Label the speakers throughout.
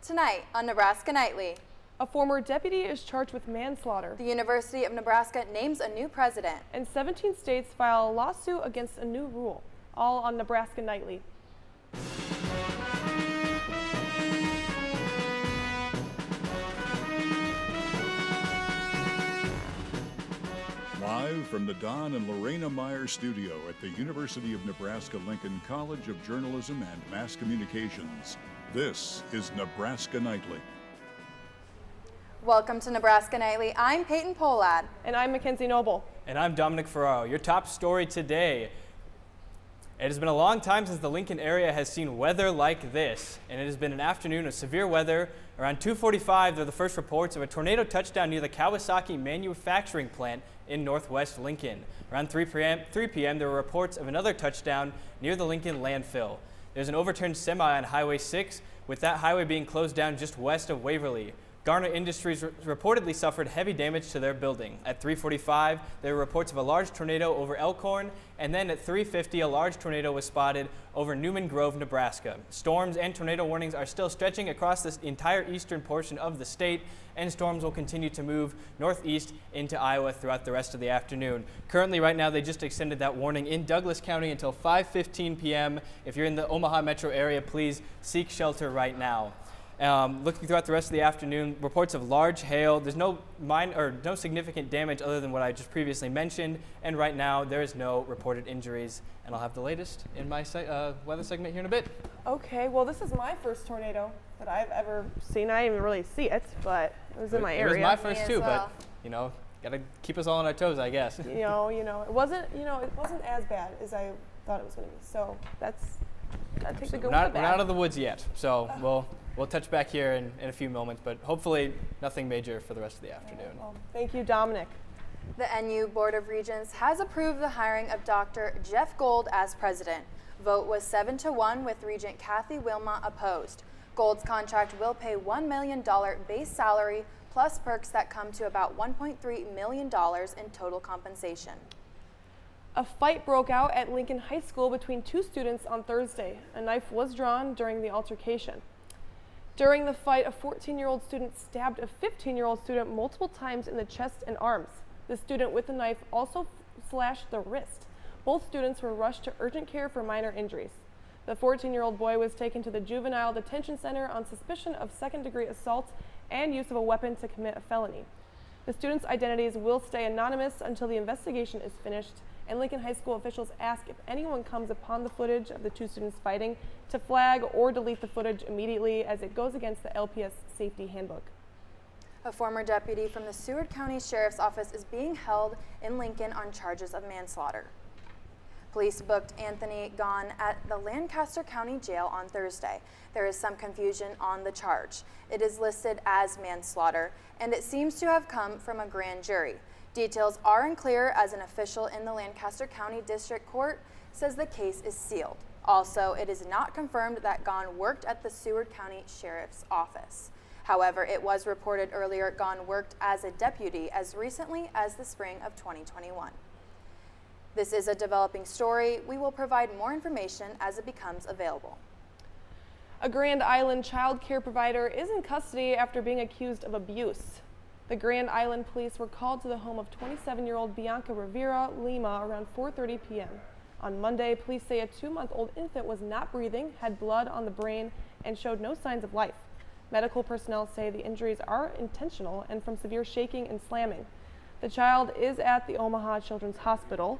Speaker 1: Tonight on Nebraska Nightly.
Speaker 2: A former deputy is charged with manslaughter.
Speaker 1: The University of Nebraska names a new president.
Speaker 2: And 17 states file a lawsuit against a new rule. All on Nebraska Nightly.
Speaker 3: Live from the Don and Lorena Meyer studio at the University of Nebraska-Lincoln College of Journalism and Mass Communications, this is Nebraska Nightly.
Speaker 1: Welcome to Nebraska Nightly. I'm Peyton Polad.
Speaker 2: And I'm Mackenzie Noble.
Speaker 4: And I'm Dominic Ferraro. Your top story today. It has been a long time since the Lincoln area has seen weather like this, and it has been an afternoon of severe weather. Around 2:45, there are the first reports of a tornado touchdown near the Kawasaki manufacturing plant in northwest Lincoln. Around 3 p.m., there were reports of another touchdown near the Lincoln landfill. There's an overturned semi on Highway 6, with that highway being closed down just west of Waverly. Garner Industries reportedly suffered heavy damage to their building. At 3:45, there were reports of a large tornado over Elkhorn, and then at 3:50, a large tornado was spotted over Newman Grove, Nebraska. Storms and tornado warnings are still stretching across this entire eastern portion of the state, and storms will continue to move northeast into Iowa throughout the rest of the afternoon. Currently, right now, they just extended that warning in Douglas County until 5:15 p.m. If you're in the Omaha metro area, please seek shelter right now. Looking throughout the rest of the afternoon, reports of large hail. There's no significant damage other than what I just previously mentioned, and right now there is no reported injuries. And I'll have the latest in my weather segment here in a bit.
Speaker 2: Okay, well, this is my first tornado that I've ever seen. I didn't even really see it, but it was in my area.
Speaker 4: It was my first too,
Speaker 1: well.
Speaker 4: but gotta keep us all on our toes, I guess.
Speaker 2: It wasn't as bad as I thought it was going to be. So I take the good with the bad.
Speaker 4: We're not out of the woods yet, so we'll touch back here in a few moments, but hopefully nothing major for the rest of the afternoon.
Speaker 2: Well, thank you, Dominic.
Speaker 1: The NU Board of Regents has approved the hiring of Dr. Jeff Gold as president. Vote was 7-1 with Regent Kathy Wilmot opposed. Gold's contract will pay $1 million base salary plus perks that come to about $1.3 million in total compensation.
Speaker 2: A fight broke out at Lincoln High School between two students on Thursday. A knife was drawn during the altercation. During the fight, a 14-year-old student stabbed a 15-year-old student multiple times in the chest and arms. The student with the knife also slashed the wrist. Both students were rushed to urgent care for minor injuries. The 14-year-old boy was taken to the Juvenile Detention Center on suspicion of second-degree assault and use of a weapon to commit a felony. The students' identities will stay anonymous until the investigation is finished, and Lincoln High School officials ask if anyone comes upon the footage of the two students fighting to flag or delete the footage immediately, as it goes against the LPS safety handbook.
Speaker 1: A former deputy from the Seward County Sheriff's Office is being held in Lincoln on charges of manslaughter. Police booked Anthony Gahn at the Lancaster County Jail on Thursday. There is some confusion on the charge. It is listed as manslaughter, and it seems to have come from a grand jury. Details are unclear, as an official in the Lancaster County District Court says the case is sealed. Also, it is not confirmed that Gahn worked at the Seward County Sheriff's Office. However, it was reported earlier Gahn worked as a deputy as recently as the spring of 2021. This is a developing story. We will provide more information as it becomes available.
Speaker 2: A Grand Island child care provider is in custody after being accused of abuse. The Grand Island police were called to the home of 27-year-old Bianca Rivera Lima around 4:30 p.m. On Monday, police say a 2-month-old infant was not breathing, had blood on the brain, and showed no signs of life. Medical personnel say the injuries are intentional and from severe shaking and slamming. The child is at the Omaha Children's Hospital,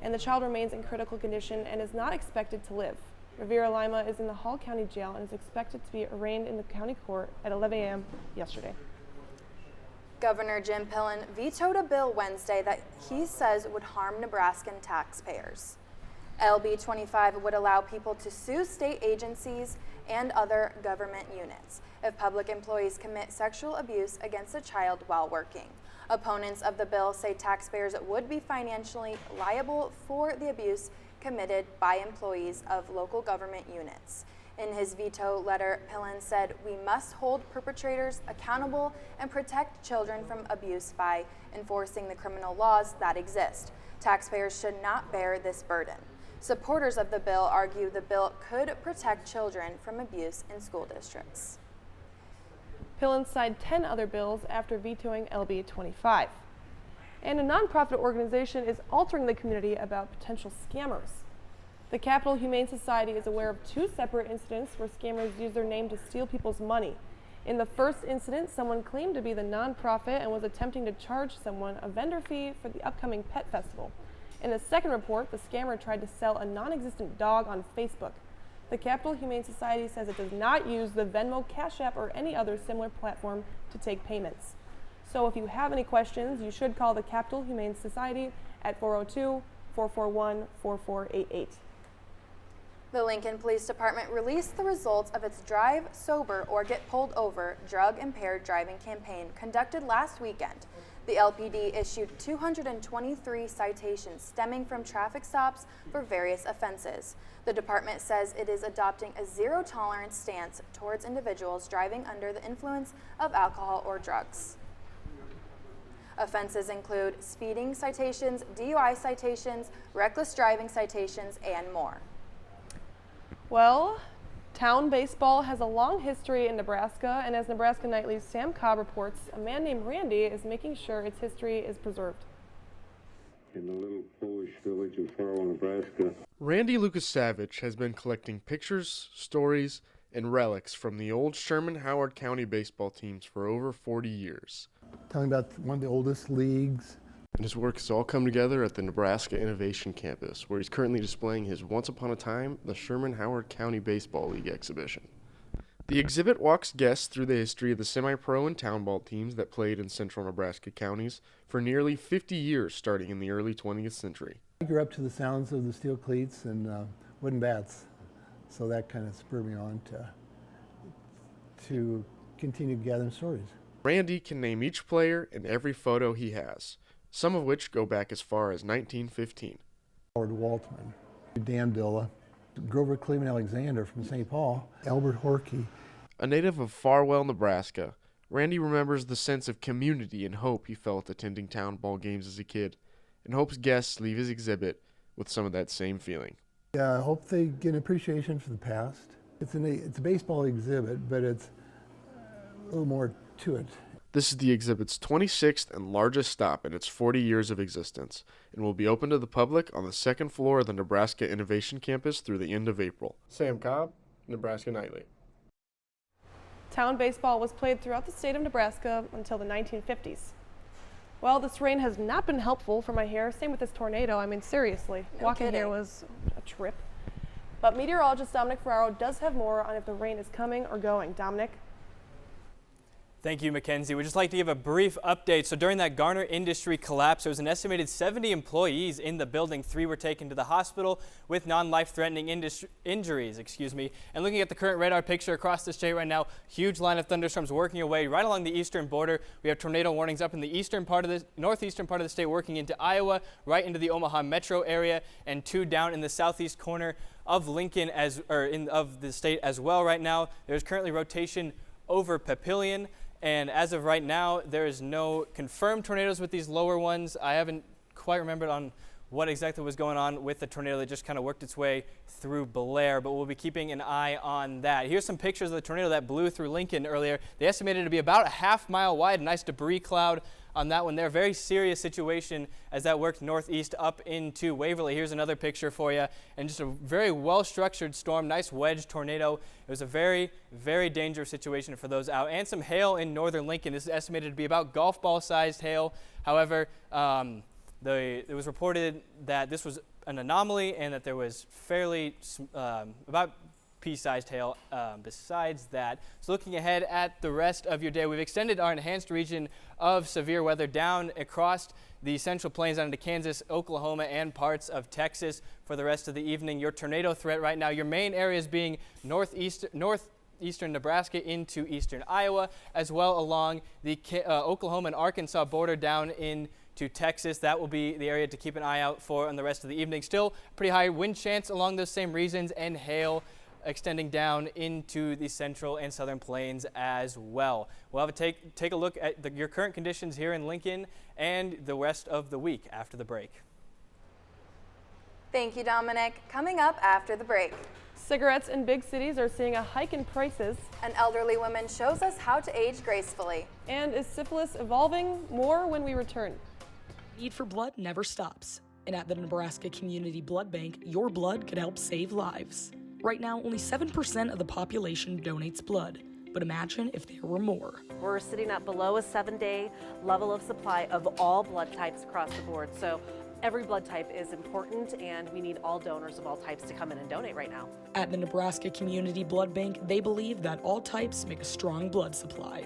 Speaker 2: and the child remains in critical condition and is not expected to live. Rivera Lima is in the Hall County Jail and is expected to be arraigned in the county court at 11 a.m. yesterday.
Speaker 1: Governor Jim Pillen vetoed a bill Wednesday that he says would harm Nebraskan taxpayers. LB 25 would allow people to sue state agencies and other government units if public employees commit sexual abuse against a child while working. Opponents of the bill say taxpayers would be financially liable for the abuse committed by employees of local government units. In his veto letter, Pillen said, "We must hold perpetrators accountable and protect children from abuse by enforcing the criminal laws that exist. Taxpayers should not bear this burden." Supporters of the bill argue the bill could protect children from abuse in school districts.
Speaker 2: Pillen signed 10 other bills after vetoing LB 25. And a nonprofit organization is altering the community about potential scammers. The Capital Humane Society is aware of 2 separate incidents where scammers use their name to steal people's money. In the first incident, someone claimed to be the nonprofit and was attempting to charge someone a vendor fee for the upcoming pet festival. In the second report, the scammer tried to sell a non-existent dog on Facebook. The Capital Humane Society says it does not use the Venmo, Cash App, or any other similar platform to take payments. So if you have any questions, you should call the Capital Humane Society at 402-441-4488.
Speaker 1: The Lincoln Police Department released the results of its Drive Sober or Get Pulled Over drug impaired driving campaign conducted last weekend. The LPD issued 223 citations stemming from traffic stops for various offenses. The department says it is adopting a zero-tolerance stance towards individuals driving under the influence of alcohol or drugs. Offenses include speeding citations, DUI citations, reckless driving citations, and more.
Speaker 2: Well, town baseball has a long history in Nebraska, and as Nebraska Nightly's Sam Cobb reports, a man named Randy is making sure its history is preserved.
Speaker 5: In the little Polish village of Farwell, Nebraska.
Speaker 6: Randy Lucas Savage has been collecting pictures, stories, and relics from the old Sherman Howard County baseball teams for over 40 years.
Speaker 7: Telling about one of the oldest leagues.
Speaker 6: And his work has all come together at the Nebraska Innovation Campus, where he's currently displaying his Once Upon a Time, the Sherman Howard County Baseball League exhibition. The exhibit walks guests through the history of the semi-pro and town ball teams that played in central Nebraska counties for nearly 50 years, starting in the early 20th century.
Speaker 7: I grew up to the sounds of the steel cleats and wooden bats, so that kind of spurred me on to continue gathering stories.
Speaker 6: Randy can name each player and every photo he has, some of which go back as far as 1915.
Speaker 7: Howard Waltman, Dan Dilla, Grover Cleveland Alexander from St. Paul, Albert Horkey.
Speaker 6: A native of Farwell, Nebraska, Randy remembers the sense of community and hope he felt attending town ball games as a kid, and hopes guests leave his exhibit with some of that same feeling.
Speaker 7: Yeah, I hope they get an appreciation for the past. It's a baseball exhibit, but it's a little more to it.
Speaker 6: This is the exhibit's 26th and largest stop in its 40 years of existence, and will be open to the public on the second floor of the Nebraska Innovation Campus through the end of April. Sam Cobb, Nebraska Nightly.
Speaker 2: Town baseball was played throughout the state of Nebraska until the 1950s. Well, this rain has not been helpful for my hair. Same with this tornado. I mean, seriously, walking here was a trip. But meteorologist Dominic Ferraro does have more on if the rain is coming or going. Dominic?
Speaker 4: Thank you, Mackenzie. We'd just like to give a brief update. So during that Garner Industry collapse, there was an estimated 70 employees in the building. 3 were taken to the hospital with non-life-threatening injuries. And looking at the current radar picture across the state right now, huge line of thunderstorms working away right along the eastern border. We have tornado warnings up in the eastern part of the northeastern part of the state, working into Iowa, right into the Omaha metro area, and 2 down in the southeast corner of Lincoln of the state as well. Right now, there's currently rotation over Papillion. And as of right now, there is no confirmed tornadoes with these lower ones. I haven't quite remembered on what exactly was going on with the tornado that just kind of worked its way through Blair, but we'll be keeping an eye on that. Here's some pictures of the tornado that blew through Lincoln earlier. They estimated it to be about a half-mile wide, a nice debris cloud on that one there. Very serious situation as that worked northeast up into Waverly. Here's another picture for you, and just a very well-structured storm, nice wedge tornado. It was a very, very dangerous situation for those out. And some hail in northern Lincoln. This is estimated to be about golf ball-sized hail. However, it was reported that this was an anomaly and that there was fairly about pea-sized hail besides that. So looking ahead at the rest of your day, we've extended our enhanced region of severe weather down across the Central Plains down into Kansas, Oklahoma, and parts of Texas for the rest of the evening. Your tornado threat right now, your main areas being northeastern Nebraska into eastern Iowa, as well along the Oklahoma and Arkansas border down into Texas. That will be the area to keep an eye out for on the rest of the evening. Still pretty high wind chance along those same regions, and hail extending down into the central and southern plains as well. We'll have a take a look at your current conditions here in Lincoln and the rest of the week after the break.
Speaker 1: Thank you, Dominic. Coming up after the break.
Speaker 2: Cigarettes in big cities are seeing a hike in prices.
Speaker 1: An elderly woman shows us how to age gracefully.
Speaker 2: And is syphilis evolving? More when we return.
Speaker 8: Need for blood never stops. And at the Nebraska Community Blood Bank, your blood could help save lives. Right now, only 7% of the population donates blood. But imagine if there were more.
Speaker 9: We're sitting at below a 7-day level of supply of all blood types across the board. So every blood type is important, and we need all donors of all types to come in and donate right now.
Speaker 8: At the Nebraska Community Blood Bank, they believe that all types make a strong blood supply.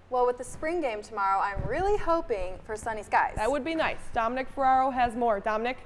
Speaker 1: Well, with the spring game tomorrow, I'm really hoping for sunny skies.
Speaker 2: That would be nice. Dominic Ferraro has more. Dominic?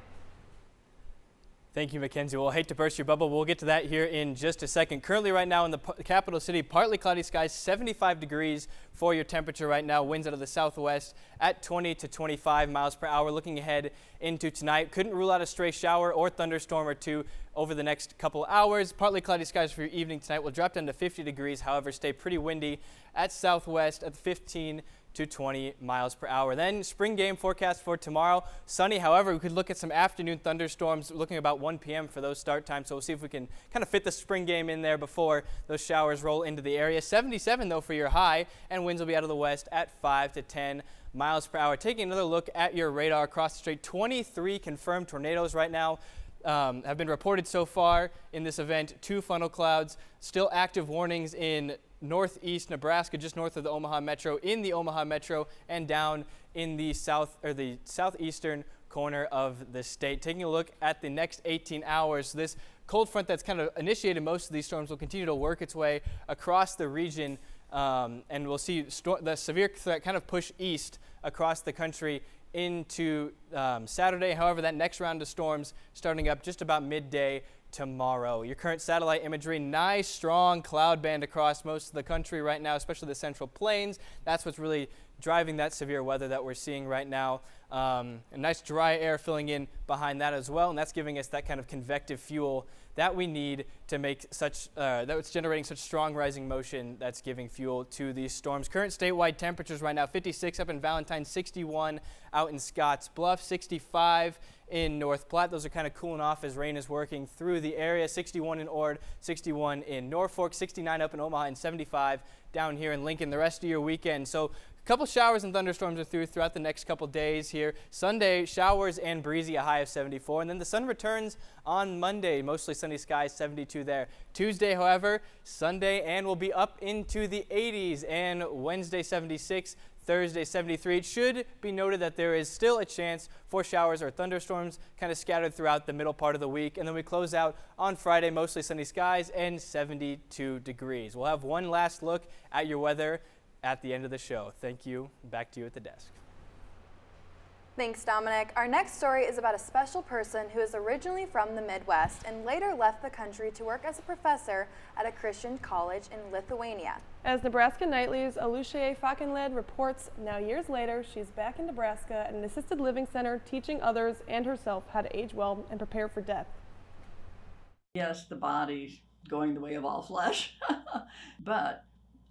Speaker 4: Thank you, Mackenzie. Well, I hate to burst your bubble. We'll get to that here in just a second. Currently right now in the capital city, partly cloudy skies, 75 degrees for your temperature right now. Winds out of the southwest at 20 to 25 miles per hour. Looking ahead into tonight, couldn't rule out a stray shower or thunderstorm or two over the next couple hours. Partly cloudy skies for your evening tonight. Will drop down to 50 degrees. However, stay pretty windy at southwest at 15 to 20 miles per hour. Then spring game forecast for tomorrow. Sunny, however, we could look at some afternoon thunderstorms looking about 1 p.m. for those start times. So we'll see if we can kind of fit the spring game in there before those showers roll into the area. 77 though for your high, and winds will be out of the west at 5 to 10 miles per hour. Taking another look at your radar across the strait, 23 confirmed tornadoes right now have been reported so far in this event. 2 funnel clouds, still active warnings in northeast Nebraska, just north of the Omaha Metro, in the Omaha Metro, and down in the southeastern corner of the state. Taking a look at the next 18 hours, this cold front that's kind of initiated most of these storms will continue to work its way across the region, and we'll see the severe threat kind of push east across the country into Saturday. However, that next round of storms starting up just about midday tomorrow. Your current satellite imagery, nice strong cloud band across most of the country right now, especially the Central Plains. That's what's really driving that severe weather that we're seeing right now. A nice dry air filling in behind that as well, and that's giving us that kind of convective fuel that we need to make such, that's generating such strong rising motion that's giving fuel to these storms. Current statewide temperatures right now, 56 up in Valentine, 61 out in Scotts Bluff, 65 in North Platte. Those are kind of cooling off as rain is working through the area. 61 in Ord, 61 in Norfolk, 69 up in Omaha, and 75 down here in Lincoln the rest of your weekend. So a couple showers and thunderstorms are throughout the next couple days here. Sunday, showers and breezy, a high of 74. And then the sun returns on Monday, mostly sunny skies, 72 there. Tuesday, however, Sunday, and we'll be up into the 80s. And Wednesday, 76. Thursday, 73. It should be noted that there is still a chance for showers or thunderstorms kind of scattered throughout the middle part of the week. And then we close out on Friday, mostly sunny skies and 72 degrees. We'll have one last look at your weather at the end of the show. Thank you. Back to you at the desk.
Speaker 1: Thanks, Dominic. Our next story is about a special person who is originally from the Midwest and later left the country to work as a professor at a Christian college in Lithuania.
Speaker 2: As Nebraska Nightly's Alushaye Fakenled reports, now years later, she's back in Nebraska at an assisted living center teaching others and herself how to age well and prepare for death.
Speaker 10: Yes, the body's going the way of all flesh, but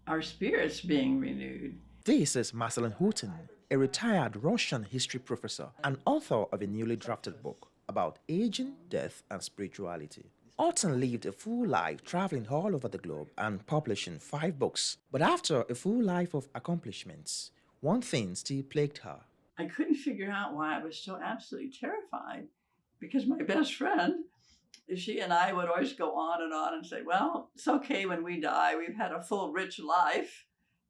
Speaker 10: our spirit's being renewed.
Speaker 11: This is Marcelin Houghton, a retired Russian history professor and author of a newly drafted book about aging, death, and spirituality. Houghton lived a full life traveling all over the globe and publishing 5 books. But after a full life of accomplishments, one thing still plagued her.
Speaker 10: I couldn't figure out why I was so absolutely terrified, because my best friend, she and I would always go on and say, well, it's okay when we die. We've had a full, rich life,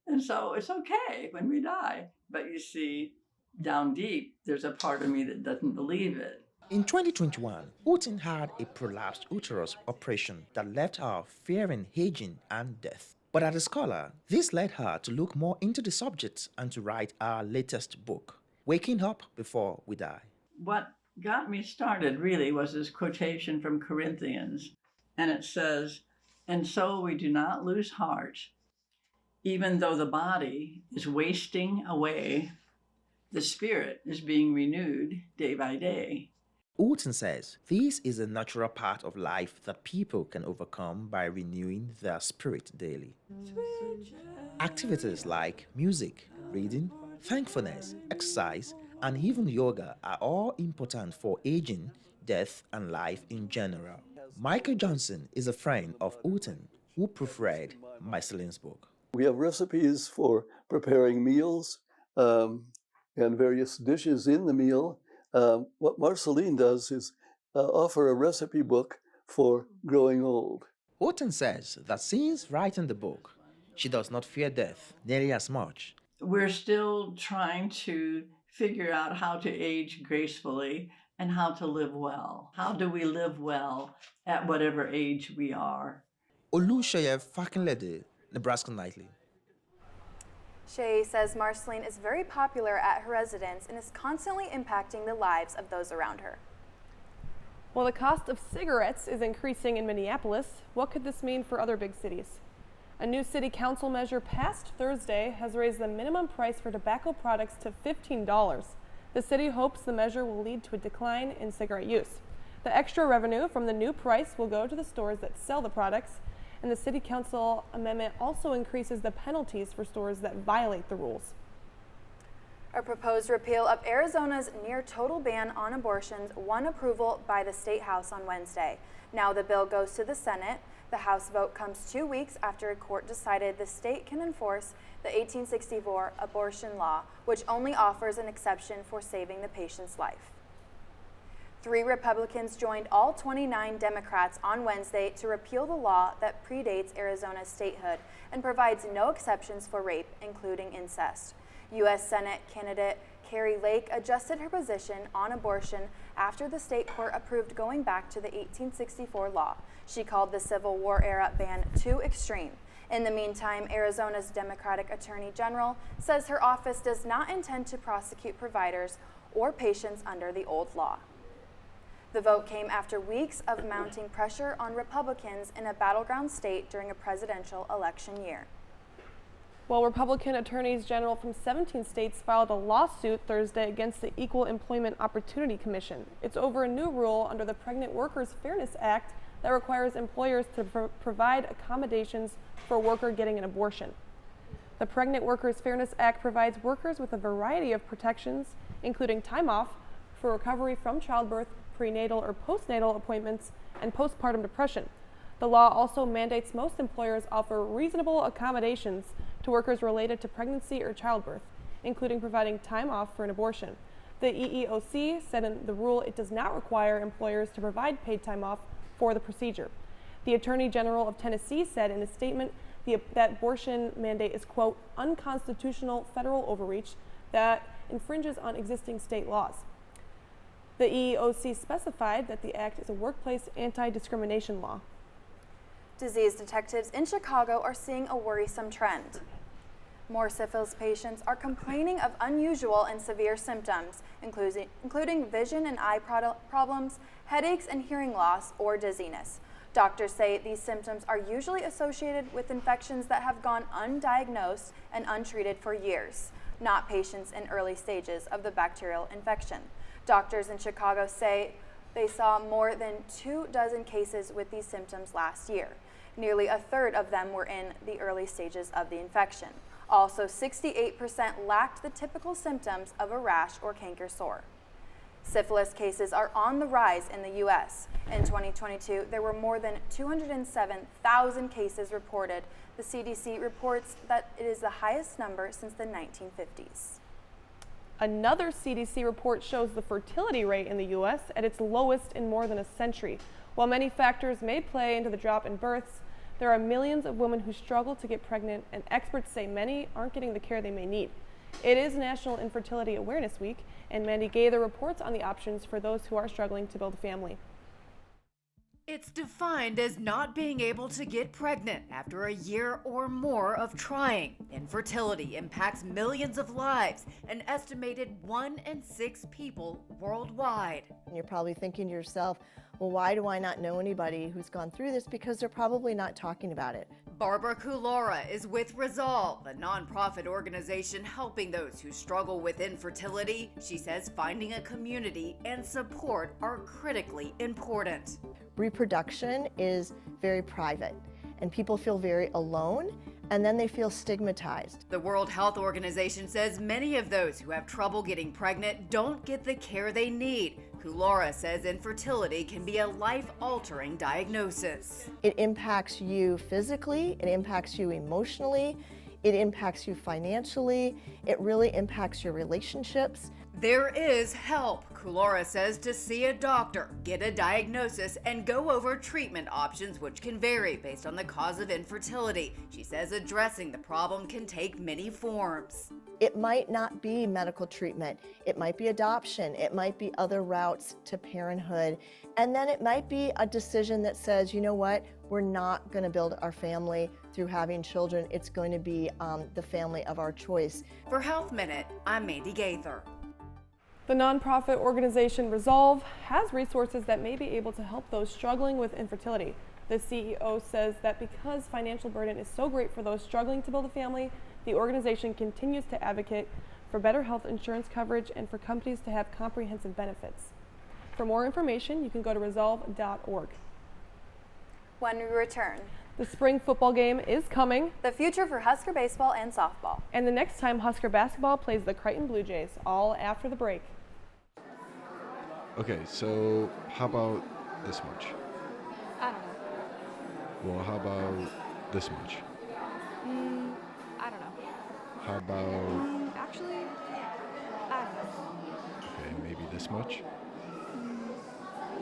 Speaker 10: and so it's okay when we die. But you see, down deep, there's a part of me that doesn't believe it.
Speaker 11: In 2021, Houghton had a prolapsed uterus operation that left her fearing aging and death. But as a scholar, this led her to look more into the subject and to write our latest book, Waking Up Before We Die.
Speaker 10: What got me started really was this quotation from Corinthians, and it says, "And so we do not lose heart, even though the body is wasting away, the spirit is being renewed day by day."
Speaker 11: Houghton says this is a natural part of life that people can overcome by renewing their spirit daily. Activities like music, reading, thankfulness, exercise, and even yoga are all important for aging, death, and life in general. Michael Johnson is a friend of Houghton who proofread Marceline's book.
Speaker 12: We have recipes for preparing meals and various dishes in the meal. What Marceline does is offer a recipe book for growing old.
Speaker 11: Houghton says that since writing the book, she does not fear death nearly as much.
Speaker 10: We're still trying to figure out how to age gracefully and how to live well. How do we live well at whatever age we are?
Speaker 11: Olushayev Fakinlede, Nebraska Nightly.
Speaker 1: Shay says Marceline is very popular at her residence and is constantly impacting the lives of those around her.
Speaker 2: While the cost of cigarettes is increasing in Minneapolis, what could this mean for other big cities? A new city council measure passed Thursday has raised the minimum price for tobacco products to $15. The city hopes the measure will lead to a decline in cigarette use. The extra revenue from the new price will go to the stores that sell the products, and the city council amendment also increases the penalties for stores that violate the rules.
Speaker 1: A proposed repeal of Arizona's near-total ban on abortions won approval by the State House on Wednesday. Now the bill goes to the Senate. The House vote comes 2 weeks after a court decided the state can enforce the 1864 abortion law, which only offers an exception for saving the patient's life. 3 Republicans joined all 29 Democrats on Wednesday to repeal the law that predates Arizona's statehood and provides no exceptions for rape, including incest. U.S. Senate candidate Carrie Lake adjusted her position on abortion after the state court approved going back to the 1864 law. She called the Civil War era ban too extreme. In the meantime, Arizona's Democratic Attorney General says her office does not intend to prosecute providers or patients under the old law. The vote came after weeks of mounting pressure on Republicans in a battleground state during a presidential election year.
Speaker 2: While Republican attorneys general from 17 states filed a lawsuit Thursday against the Equal Employment Opportunity Commission. It's over a new rule under the Pregnant Workers Fairness Act that requires employers to provide accommodations for a worker getting an abortion. The Pregnant Workers Fairness Act provides workers with a variety of protections, including time off for recovery from childbirth, prenatal or postnatal appointments, and postpartum depression. The law also mandates most employers offer reasonable accommodations to workers related to pregnancy or childbirth, including providing time off for an abortion. The EEOC said in the rule it does not require employers to provide paid time off for the procedure. The Attorney General of Tennessee said in a statement that abortion mandate is, quote, unconstitutional federal overreach that infringes on existing state laws. The EEOC specified that the act is a workplace anti-discrimination law.
Speaker 1: Disease detectives in Chicago are seeing a worrisome trend. More syphilis patients are complaining of unusual and severe symptoms, including vision and eye problems, headaches and hearing loss, or dizziness. Doctors say these symptoms are usually associated with infections that have gone undiagnosed and untreated for years, not patients in early stages of the bacterial infection. Doctors in Chicago say they saw more than 24 cases with these symptoms last year. Nearly a third of them were in the early stages of the infection. Also, 68% lacked the typical symptoms of a rash or canker sore. Syphilis cases are on the rise in the U.S. In 2022, there were more than 207,000 cases reported. The CDC reports that it is the highest number since the 1950s.
Speaker 2: Another CDC report shows the fertility rate in the U.S. at its lowest in more than a century. While many factors may play into the drop in births, there are millions of women who struggle to get pregnant, and experts say many aren't getting the care they may need. It is National Infertility Awareness Week, and Mandy Gaither reports on the options for those who are struggling to build a family.
Speaker 13: It's defined as not being able to get pregnant after a year or more of trying. Infertility impacts millions of lives, an estimated 1 in 6 people worldwide.
Speaker 14: You're probably thinking to yourself, well, why do I not know anybody who's gone through this? Because they're probably not talking about it.
Speaker 13: Barbara Kulora is with Resolve, a nonprofit organization helping those who struggle with infertility. She says finding a community and support are critically important.
Speaker 14: Reproduction is very private, and people feel very alone, and then they feel stigmatized.
Speaker 13: The World Health Organization says many of those who have trouble getting pregnant don't get the care they need. Kulora says infertility can be a life-altering diagnosis.
Speaker 14: It impacts you physically, it impacts you emotionally, it impacts you financially, it really impacts your relationships.
Speaker 13: There is help, Kulora says, to see a doctor, get a diagnosis, and go over treatment options, which can vary based on the cause of infertility. She says addressing the problem can take many forms.
Speaker 14: It might not be medical treatment, it might be adoption, it might be other routes to parenthood, and then it might be a decision that says, you know what, we're not going to build our family through having children, it's going to be the family of our choice.
Speaker 13: For Health Minute, I'm Mandy Gaither.
Speaker 2: The nonprofit organization Resolve has resources that may be able to help those struggling with infertility. The CEO says that because financial burden is so great for those struggling to build a family, the organization continues to advocate for better health insurance coverage and for companies to have comprehensive benefits. For more information, you can go to resolve.org.
Speaker 1: When we return,
Speaker 2: the spring football game is coming.
Speaker 1: The future for Husker baseball and softball.
Speaker 2: And the next time Husker basketball plays the Crichton Blue Jays, all after the break.
Speaker 15: Okay, so how about this much?
Speaker 16: I don't know.
Speaker 15: Well, how about this much?
Speaker 16: I don't know.
Speaker 15: How about...
Speaker 16: Actually, I don't know.
Speaker 15: Okay, maybe this much?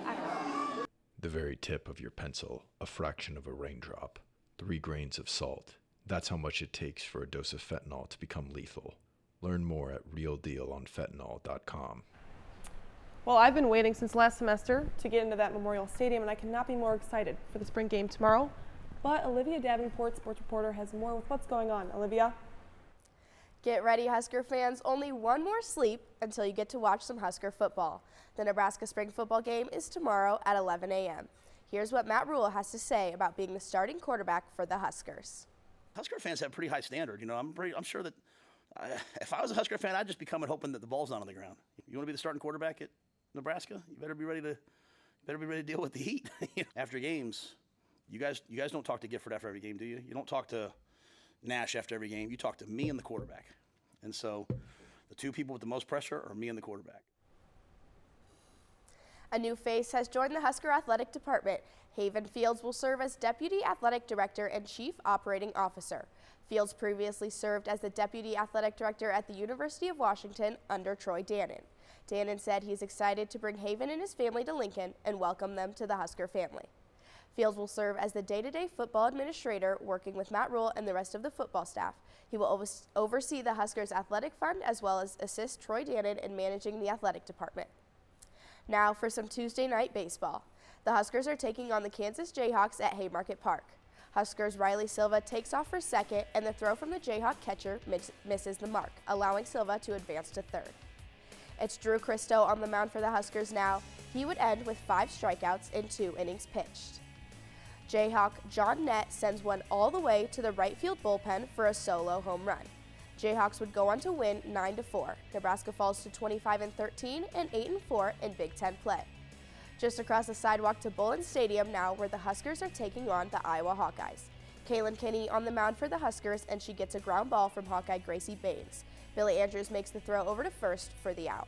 Speaker 16: I don't know.
Speaker 15: The very tip of your pencil, a fraction of a raindrop, 3 grains of salt. That's how much it takes for a dose of fentanyl to become lethal. Learn more at realdealonfentanyl.com.
Speaker 2: Well, I've been waiting since last semester to get into that Memorial Stadium, and I cannot be more excited for the spring game tomorrow. But Olivia Davenport, sports reporter, has more with what's going on. Olivia?
Speaker 17: Get ready, Husker fans. Only one more sleep until you get to watch some Husker football. The Nebraska spring football game is tomorrow at 11 a.m. Here's what Matt Rule has to say about being the starting quarterback for the Huskers.
Speaker 18: Husker fans have a pretty high standard. You know, I'm sure that if I was a Husker fan, I'd just be coming hoping that the ball's not on the ground. You want to be the starting quarterback at Nebraska? You better be ready to deal with the heat. After games, you guys don't talk to Gifford after every game, do you? You don't talk to Nash after every game. You talk to me and the quarterback. And so the two people with the most pressure are me and the quarterback.
Speaker 17: A new face has joined the Husker Athletic Department. Haven Fields will serve as Deputy Athletic Director and Chief Operating Officer. Fields previously served as the Deputy Athletic Director at the University of Washington under Troy Dannon. Dannon said he's excited to bring Haven and his family to Lincoln and welcome them to the Husker family. Fields will serve as the day-to-day football administrator, working with Matt Rule and the rest of the football staff. He will oversee the Huskers Athletic Fund as well as assist Troy Dannon in managing the athletic department. Now for some Tuesday night baseball. The Huskers are taking on the Kansas Jayhawks at Haymarket Park. Huskers' Riley Silva takes off for second, and the throw from the Jayhawk catcher misses the mark, allowing Silva to advance to third. It's Drew Christo on the mound for the Huskers now. He would end with 5 strikeouts in 2 innings pitched. Jayhawk John Nett sends one all the way to the right field bullpen for a solo home run. Jayhawks would go on to win 9-4. Nebraska falls to 25-13 and 8-4 in Big Ten play. Just across the sidewalk to Bullen Stadium now, where the Huskers are taking on the Iowa Hawkeyes. Kaylin Kinney on the mound for the Huskers, and she gets a ground ball from Hawkeye Gracie Baines. Billy Andrews makes the throw over to first for the out.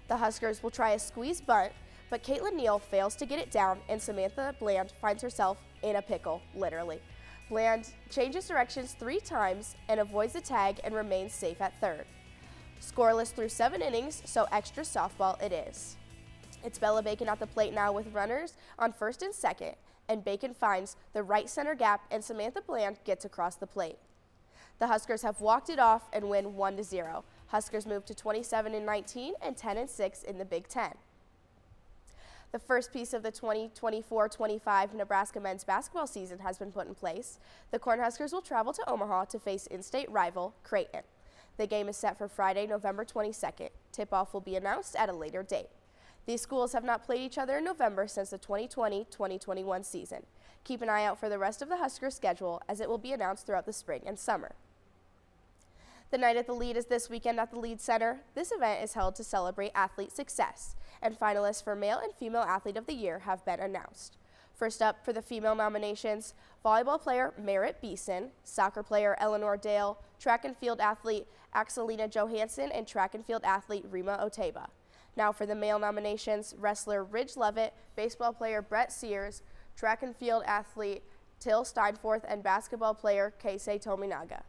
Speaker 17: The Huskers will try a squeeze bunt, but Caitlin Neal fails to get it down, and Samantha Bland finds herself in a pickle, literally. Bland changes directions 3 times and avoids the tag and remains safe at third. Scoreless through 7 innings, so extra softball it is. It's Bella Bacon at the plate now with runners on first and second, and Bacon finds the right center gap, and Samantha Bland gets across the plate. The Huskers have walked it off and win 1-0. Huskers move to 27-19 and 10-6 in the Big Ten. The first piece of the 2024-25 Nebraska men's basketball season has been put in place. The Cornhuskers will travel to Omaha to face in-state rival Creighton. The game is set for Friday, November 22nd. Tip-off will be announced at a later date. These schools have not played each other in November since the 2020-2021 season. Keep an eye out for the rest of the Huskers schedule, as it will be announced throughout the spring and summer. The Night at the Lead is this weekend at the Lead Center. This event is held to celebrate athlete success, and finalists for Male and Female Athlete of the Year have been announced. First up for the female nominations, volleyball player Merritt Beeson, soccer player Eleanor Dale, track and field athlete Axelina Johansson, and track and field athlete Rima Oteba. Now for the male nominations, wrestler Ridge Levitt, baseball player Brett Sears, track and field athlete Till Steinforth, and basketball player Keisei Tominaga.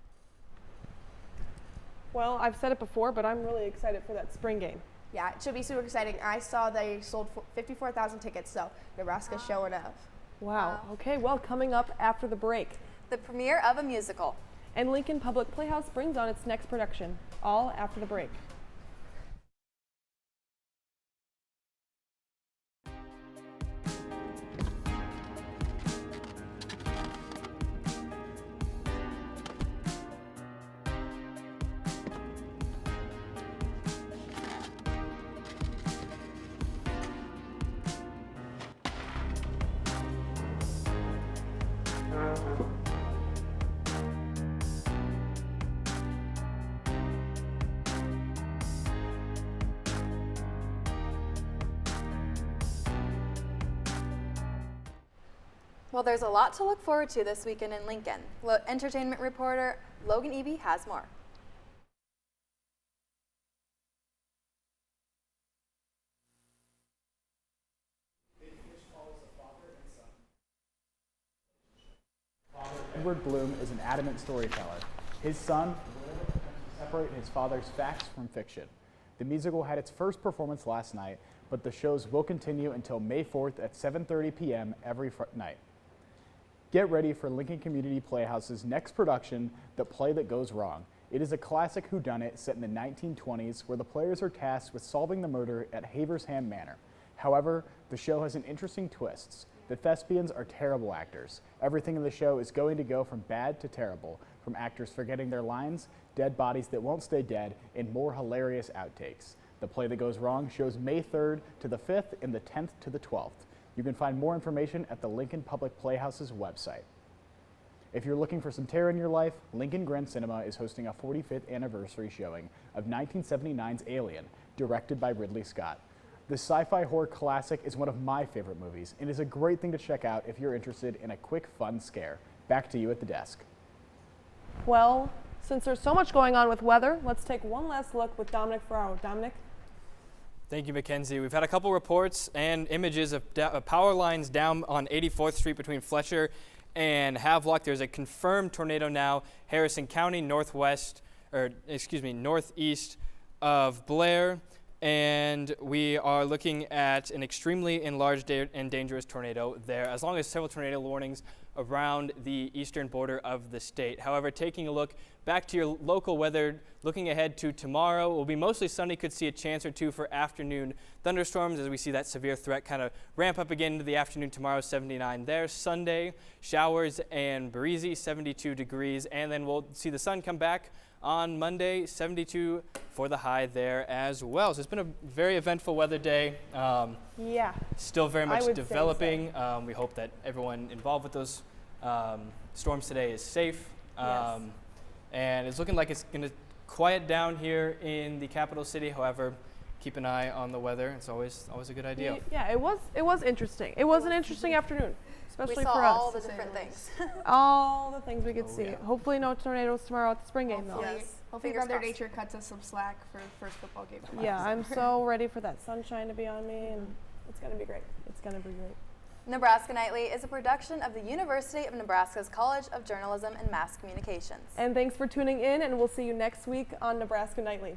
Speaker 2: Well, I've said it before, but I'm really excited for that spring game.
Speaker 17: Yeah, it should be super exciting. I saw they sold 54,000 tickets, so Nebraska's showing up.
Speaker 2: Wow. Okay, well, coming up after the break,
Speaker 1: the premiere of a musical.
Speaker 2: And Lincoln Public Playhouse brings on its next production, all after the break.
Speaker 1: Well, there's a lot to look forward to this weekend in Lincoln. Entertainment reporter Logan Eby has more.
Speaker 19: Edward Bloom is an adamant storyteller. His son will separate his father's facts from fiction. The musical had its first performance last night, but the shows will continue until May 4th at 7:30 p.m. every night. Get ready for Lincoln Community Playhouse's next production, The Play That Goes Wrong. It is a classic whodunit set in the 1920s where the players are tasked with solving the murder at Haversham Manor. However, the show has an interesting twist. The thespians are terrible actors. Everything in the show is going to go from bad to terrible, from actors forgetting their lines, dead bodies that won't stay dead, and more hilarious outtakes. The Play That Goes Wrong shows May 3rd to the 5th and the 10th to the 12th. You can find more information at the Lincoln Public Playhouse's website. If you're looking for some terror in your life, Lincoln Grand Cinema is hosting a 45th anniversary showing of 1979's Alien, directed by Ridley Scott. This sci-fi horror classic is one of my favorite movies and is a great thing to check out if you're interested in a quick, fun scare. Back to you at the desk.
Speaker 2: Well, since there's so much going on with weather, let's take one last look with Dominic Ferraro. Dominic?
Speaker 4: Thank you, Mackenzie. We've had a couple reports and images of power lines down on 84th Street between Fletcher and Havelock. There's a confirmed tornado now, Harrison County, northeast of Blair. And we are looking at an extremely enlarged and dangerous tornado there, as long as several tornado warnings around the eastern border of the state. However, taking a look back to your local weather, looking ahead to tomorrow, will be mostly sunny. Could see a chance or two for afternoon thunderstorms as we see that severe threat kind of ramp up again into the afternoon tomorrow, 79 there. Sunday, showers and breezy, 72 degrees, and then we'll see the sun come back on Monday, 72 for the high there as well. So it's been a very eventful weather day.
Speaker 2: Yeah.
Speaker 4: Still very much developing. So. We hope that everyone involved with those storms today is safe.
Speaker 2: Yes.
Speaker 4: And it's looking like it's going to quiet down here in the capital city. However, keep an eye on the weather. It's always a good idea.
Speaker 2: Yeah, it was interesting. It was an interesting afternoon. Especially for us.
Speaker 1: We saw all the different things.
Speaker 2: All the things we could see. Yeah. Hopefully no tornadoes tomorrow at the spring game, though.
Speaker 17: Yes. Hopefully Mother Nature cuts us some slack for the first football game.
Speaker 2: Yeah, I'm so ready for that sunshine to be on me, and it's going to be great. It's going to be great.
Speaker 1: Nebraska Nightly is a production of the University of Nebraska's College of Journalism and Mass Communications.
Speaker 2: And thanks for tuning in, and we'll see you next week on Nebraska Nightly.